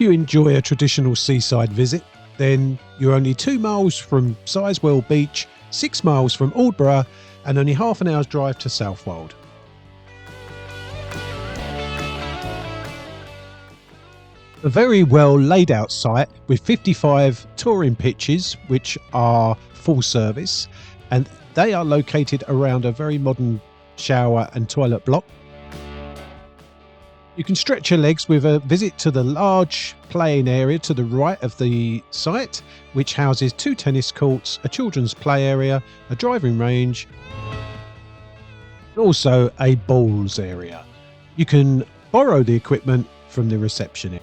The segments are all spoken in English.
you enjoy a traditional seaside visit, then you're only 2 miles from Sizewell Beach, 6 miles from Aldeburgh, and only half an hour's drive to Southwold. A very well laid out site with 55 touring pitches, which are full service, and they are located around a very modern shower and toilet block. You can stretch your legs with a visit to the large playing area to the right of the site, which houses 2 tennis courts, a children's play area, a driving range, and also a bowls area. You can borrow the equipment from the reception area.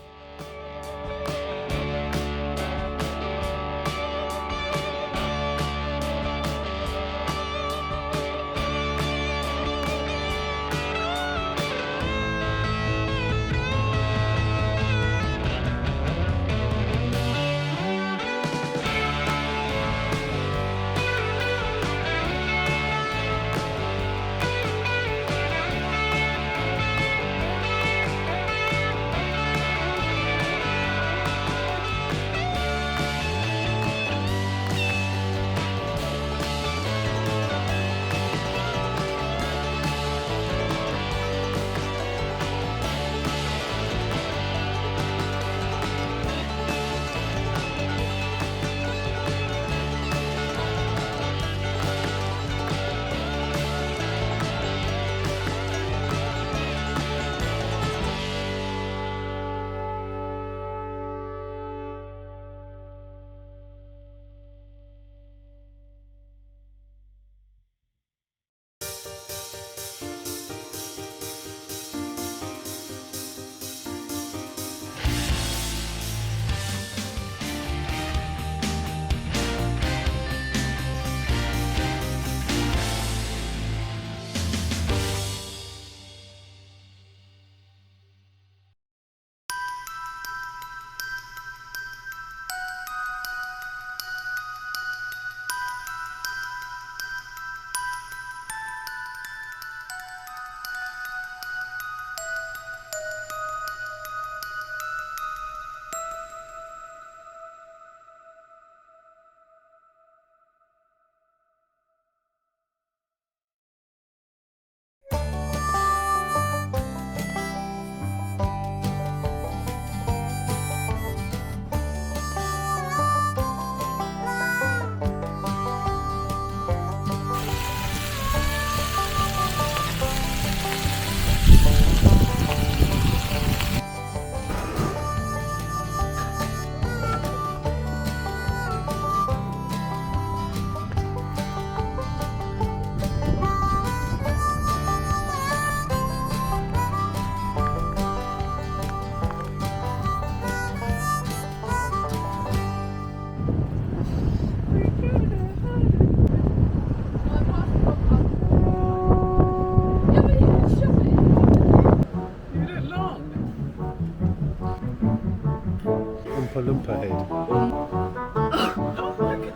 Lumpa head.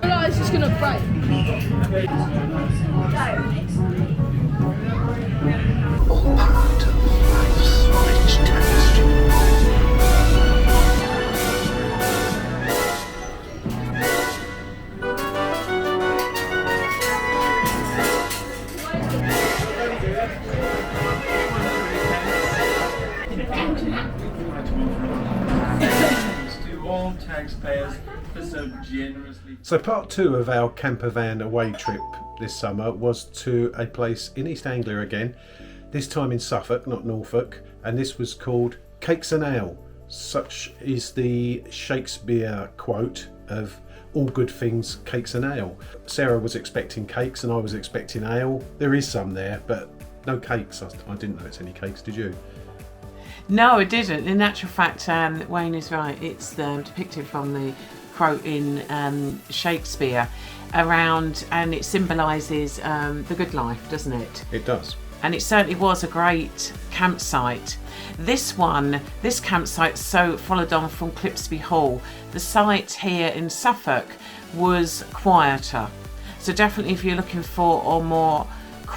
No, it's just gonna break. All part of life's rich tapestry. All taxpayers for so generously. So part 2 of our camper van away trip this summer was to a place in East Anglia again, this time in Suffolk, not Norfolk, and this was called Cakes and Ale. Such is the Shakespeare quote of all good things, cakes and ale. Sarah was expecting cakes and I was expecting ale. There is some there, but no cakes. I didn't notice any cakes, did you? No, I didn't. In actual fact, Wayne is right. It's depicted from the quote in Shakespeare around, and it symbolises the good life, doesn't it? It does. And it certainly was a great campsite. This campsite so followed on from Clipsby Hall. The site here in Suffolk was quieter. So definitely if you're looking for a more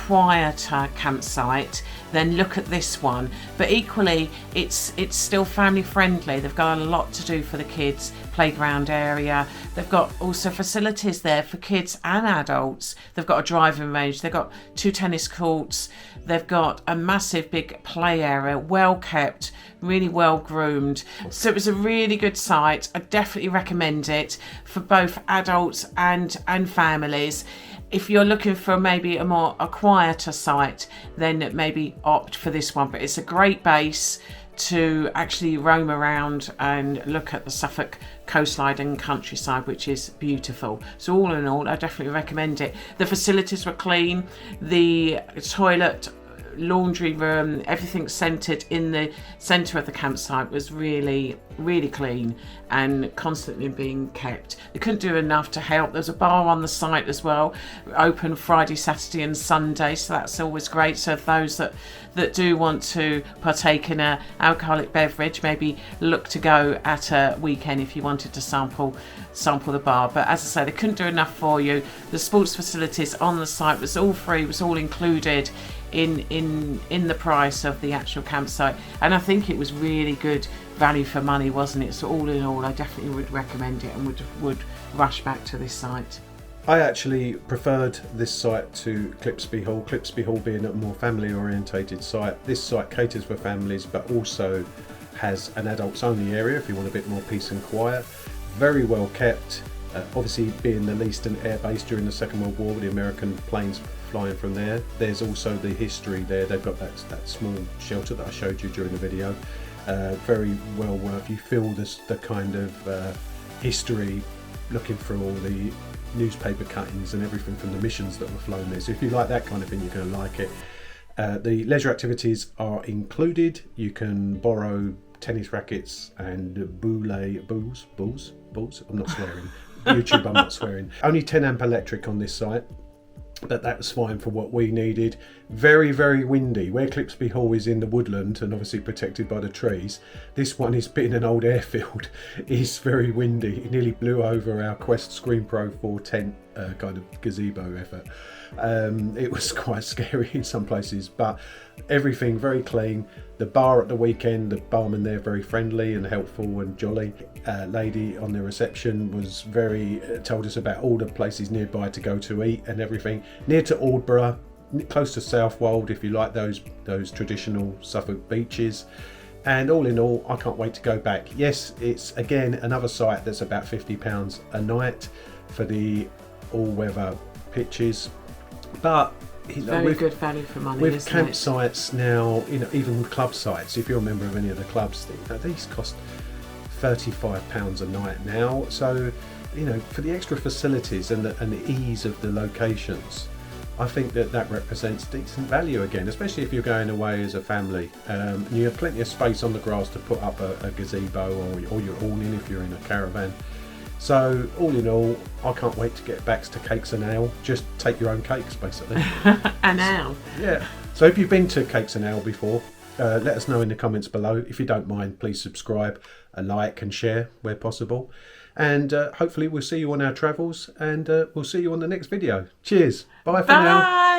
quieter campsite, then look at this one. But equally, it's still family friendly. They've got a lot to do for the kids, playground area. They've got also facilities there for kids and adults. They've got a driving range. They've got 2 tennis courts. They've got a massive big play area, well kept, really well groomed. So it was a really good site. I definitely recommend it for both adults and families. If you're looking for maybe a quieter site, then maybe opt for this one. But it's a great base to actually roam around and look at the Suffolk coastline and countryside, which is beautiful. So all in all, I definitely recommend it. The facilities were clean. The toilet, laundry room, everything centred in the centre of the campsite was really clean and constantly being kept. They couldn't do enough to help. There's a bar on the site as well, open Friday, Saturday and Sunday, so that's always great. So if those that do want to partake in a alcoholic beverage, maybe look to go at a weekend if you wanted to sample the bar. But as I say, they couldn't do enough for you. The sports facilities on the site was all free, was all included in the price of the actual campsite, and I think it was really good value for money, wasn't it? So all in all, I definitely would recommend it and would rush back to this site. I actually preferred this site to Clipsby Hall. Clipsby Hall being a more family orientated site. This site caters for families but also has an adults only area if you want a bit more peace and quiet. Very well kept. Obviously being the Leiston Air Base during the Second World War with the American planes flying from there. There's also the history there. They've got that small shelter that I showed you during the video. Very well worth. You feel the kind of history looking through all the newspaper cuttings and everything from the missions that were flown there. So if you like that kind of thing, you're going to like it. The leisure activities are included. You can borrow tennis rackets and balls. I'm not swearing. YouTube, I'm not swearing. Only 10 amp electric on this site, but that was fine for what we needed. Very, very windy. Where Clipsby Hall is in the woodland and obviously protected by the trees, this one is being an old airfield. It's very windy. It nearly blew over our Quest Screen Pro 4 tent kind of gazebo effort. It was quite scary in some places, but everything very clean. The bar at the weekend, the barman there very friendly and helpful and jolly. Lady on the reception was told us about all the places nearby to go to eat and everything. Near to Aldeburgh, close to Southwold if you like those traditional Suffolk beaches. And all in all, I can't wait to go back. Yes, it's again another site that's about £50 a night for the all-weather pitches, but very good value for money. With isn't campsites now, even club sites, if you're a member of any of the clubs, these cost £35 a night now. So, for the extra facilities and the ease of the locations, I think that represents decent value again, especially if you're going away as a family. You have plenty of space on the grass to put up a gazebo or your awning if you're in a caravan. So all in all, I can't wait to get back to Cakes and Ale. Just take your own cakes, basically. An ale. Yeah. So if you've been to Cakes and Ale before, let us know in the comments below. If you don't mind, please subscribe, like and share where possible. And hopefully we'll see you on our travels, and we'll see you on the next video. Cheers. Bye for now.